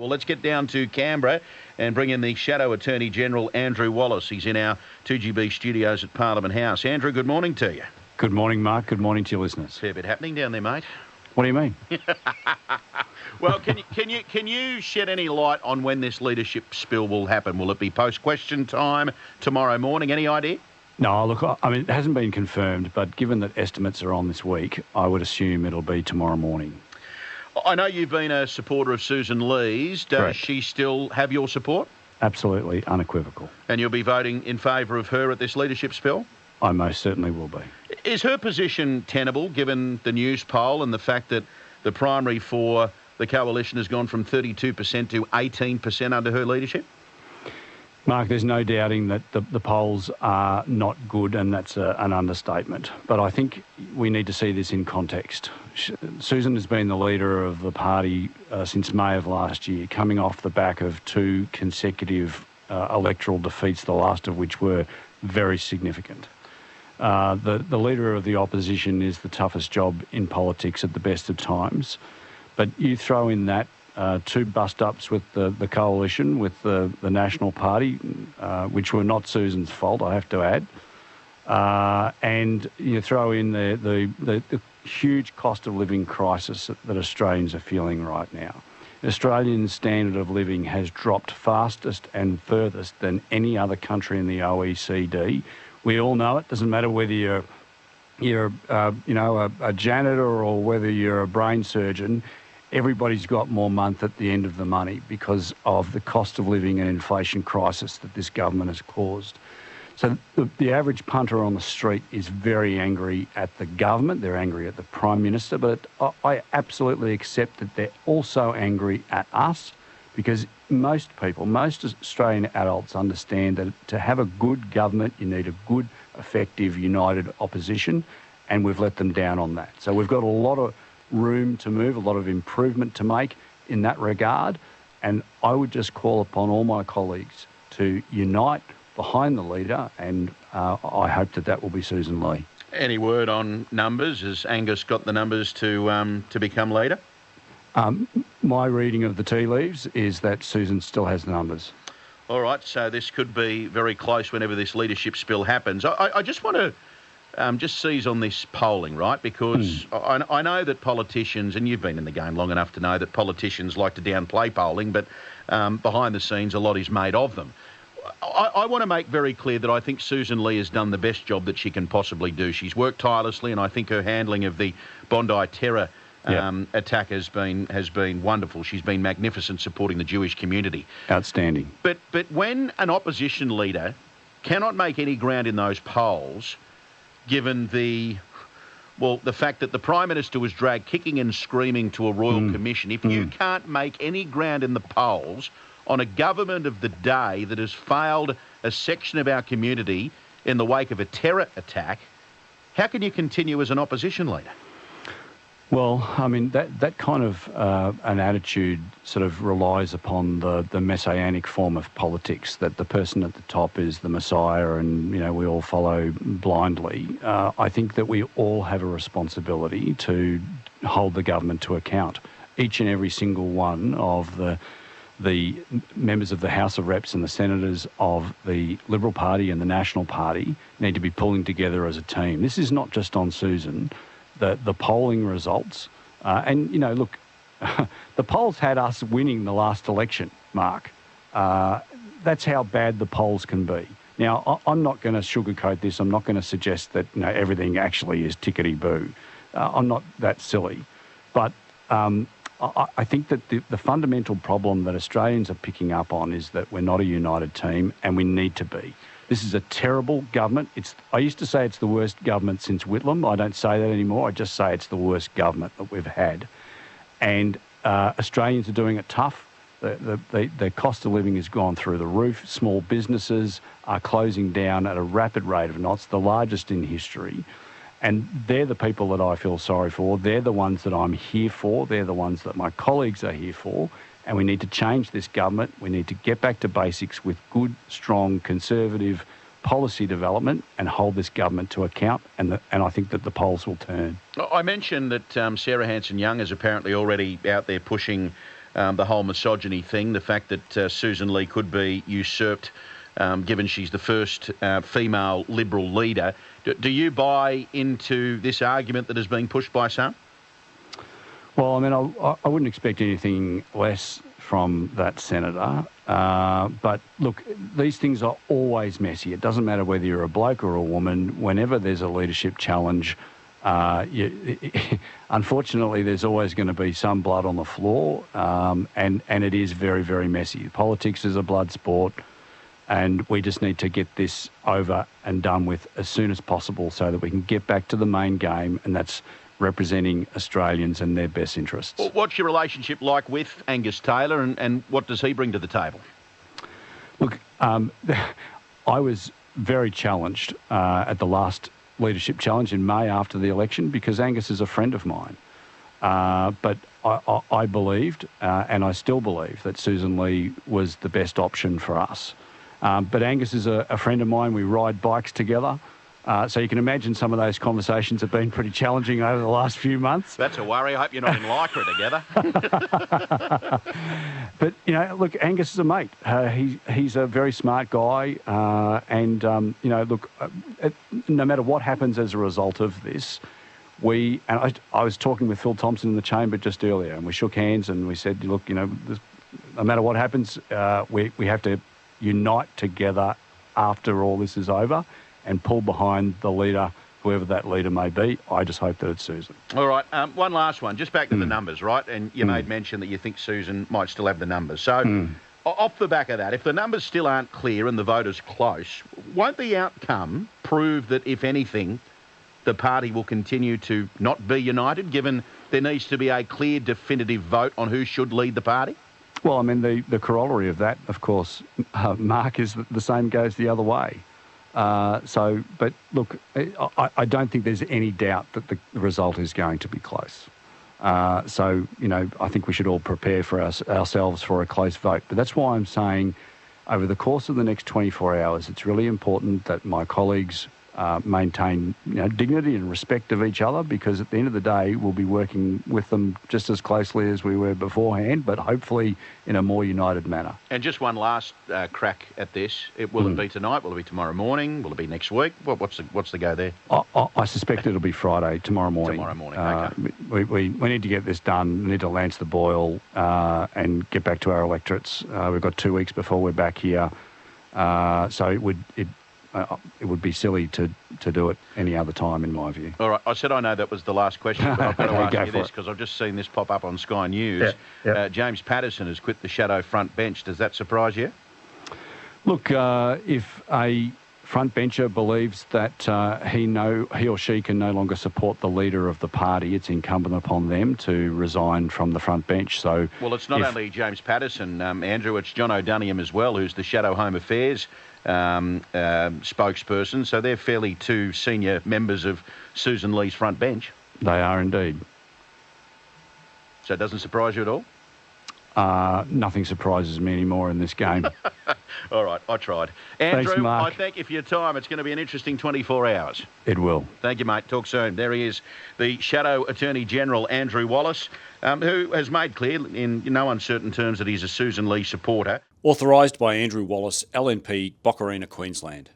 Well, let's get down to Canberra and bring in the Shadow Attorney-General Andrew Wallace. He's in our 2GB studios at Parliament House. Andrew, good morning to you. Good morning, Mark. Good morning to your listeners. Fair bit happening down there, mate. What do you mean? Well, can you shed any light on when this leadership spill will happen? Will it be post-question time tomorrow morning? Any idea? No, look, I mean, it hasn't been confirmed, but given that estimates are on this week, I would assume it'll be tomorrow morning. I know you've been a supporter of Sussan Ley's. Does Correct. she still have your support? Absolutely unequivocal. And you'll be voting in favour of her at this leadership spill? I most certainly will be. Is her position tenable, given the news poll and the fact that the primary for the coalition has gone from 32% to 18% under her leadership? Mark, there's no doubting that the polls are not good, and that's an understatement. But I think we need to see this in context. Sussan has been the leader of the party since May of last year, coming off the back of two consecutive electoral defeats, the last of which were very significant. The leader of the opposition is the toughest job in politics at the best of times. But you throw in that two bust-ups with the coalition, with the National Party, which were not Sussan's fault, I have to add. And you throw in the huge cost of living crisis that Australians are feeling right now. Australian standard of living has dropped fastest and furthest than any other country in the OECD. We all know it. Doesn't matter whether you're a janitor or whether you're a brain surgeon. Everybody's got more month at the end of the money because of the cost of living and inflation crisis that this government has caused. So the average punter on the street is very angry at the government. They're angry at the Prime Minister, but I absolutely accept that they're also angry at us, because most Australian adults understand that to have a good government, you need a good, effective, united opposition, and we've let them down on that. So we've got a lot of room to move, a lot of improvement to make in that regard, and I would just call upon all my colleagues to unite behind the leader, and I hope that will be Sussan Ley. Any word on numbers? Has Angus got the numbers to become leader? My reading of the tea leaves is that Sussan still has the numbers. All right, so this could be very close whenever this leadership spill happens. I just want to just seize on this polling, right? Because I know that politicians, and you've been in the game long enough to know that politicians like to downplay polling, but behind the scenes a lot is made of them. I want to make very clear that I think Sussan Ley has done the best job that she can possibly do. She's worked tirelessly, and I think her handling of the Bondi terror attack has been wonderful. She's been magnificent supporting the Jewish community. Outstanding. But when an opposition leader cannot make any ground in those polls, given the fact that the Prime Minister was dragged kicking and screaming to a royal commission, if you can't make any ground in the polls on a government of the day that has failed a section of our community in the wake of a terror attack, how can you continue as an opposition leader? Well, I mean, that kind of an attitude sort of relies upon the messianic form of politics, that the person at the top is the Messiah and, we all follow blindly. I think that we all have a responsibility to hold the government to account. Each and every single one of the members of the House of Reps and the senators of the Liberal Party and the National Party need to be pulling together as a team. This is not just on Sussan. The polling results, look, the polls had us winning the last election, Mark. That's how bad the polls can be. Now, I'm not going to sugarcoat this. I'm not going to suggest that everything actually is tickety-boo. I'm not that silly. But I think that the fundamental problem that Australians are picking up on is that we're not a united team, and we need to be. This is a terrible government. I used to say it's the worst government since Whitlam. I don't say that anymore. I just say it's the worst government that we've had. And Australians are doing it tough. The cost of living has gone through the roof. Small businesses are closing down at a rapid rate of knots, the largest in history. And they're the people that I feel sorry for. They're the ones that I'm here for. They're the ones that my colleagues are here for. And we need to change this government. We need to get back to basics with good, strong, conservative policy development and hold this government to account. And I think that the polls will turn. I mentioned that Sarah Hanson-Young is apparently already out there pushing the whole misogyny thing, the fact that Sussan Ley could be usurped, given she's the first female Liberal leader. Do you buy into this argument that is being pushed by some? Well, I mean, I wouldn't expect anything less from that senator. But look, these things are always messy. It doesn't matter whether you're a bloke or a woman. Whenever there's a leadership challenge, unfortunately, there's always going to be some blood on the floor, and it is very, very messy. Politics is a blood sport, and we just need to get this over and done with as soon as possible so that we can get back to the main game, and that's representing Australians and their best interests. Well, what's your relationship like with Angus Taylor, and what does he bring to the table? Look, I was very challenged at the last leadership challenge in May after the election because Angus is a friend of mine. But I believed, and I still believe, that Sussan Ley was the best option for us. But Angus is a friend of mine. We ride bikes together. So you can imagine some of those conversations have been pretty challenging over the last few months. That's a worry. I hope you're not in Lycra together. But, you know, look, Angus is a mate. He's a very smart guy. You know, look, no matter what happens as a result of this, I was talking with Phil Thompson in the chamber just earlier, and we shook hands and we said, look, you know, no matter what happens, we have to unite together after all this is over and pull behind the leader, whoever that leader may be. I just hope that it's Sussan. All right, one last one, just back to the numbers, right? And you made mention that you think Sussan might still have the numbers. So off the back of that, if the numbers still aren't clear and the vote is close, won't the outcome prove that, if anything, the party will continue to not be united, given there needs to be a clear, definitive vote on who should lead the party? Well, I mean, the corollary of that, of course, Mark, is that the same goes the other way. But look, I don't think there's any doubt that the result is going to be close. So, you know, I think we should all prepare for ourselves for a close vote. But that's why I'm saying over the course of the next 24 hours, it's really important that my colleagues maintain, you know, dignity and respect of each other, because at the end of the day, we'll be working with them just as closely as we were beforehand, but hopefully in a more united manner. And just one last crack at this. Will it be tonight? Will it be tomorrow morning? Will it be next week? What's the go there? I suspect it'll be Friday, tomorrow morning. Tomorrow morning, okay. We need to get this done. We need to lance the boil and get back to our electorates. We've got 2 weeks before we're back here. So it would be silly to do it any other time, in my view. All right. I said I know that was the last question, but I've got to ask you this because I've just seen this pop up on Sky News. Yeah. James Patterson has quit the shadow front bench. Does that surprise you? Look, if a front bencher believes that he or she can no longer support the leader of the party, it's incumbent upon them to resign from the front bench. So, well, it's not only James Patterson, Andrew, it's John O'Dunniam as well, who's the Shadow Home Affairs spokesperson. So they're fairly two senior members of Sussan Ley's front bench. They are indeed. So it doesn't surprise you at all? Nothing surprises me anymore in this game. All right, I tried. Andrew, thanks, Mark. I thank you for your time. It's going to be an interesting 24 hours. It will. Thank you, mate. Talk soon. There he is, the Shadow Attorney-General Andrew Wallace, who has made clear in no uncertain terms that he's a Sussan Ley supporter. Authorised by Andrew Wallace, LNP, Boccarina, Queensland.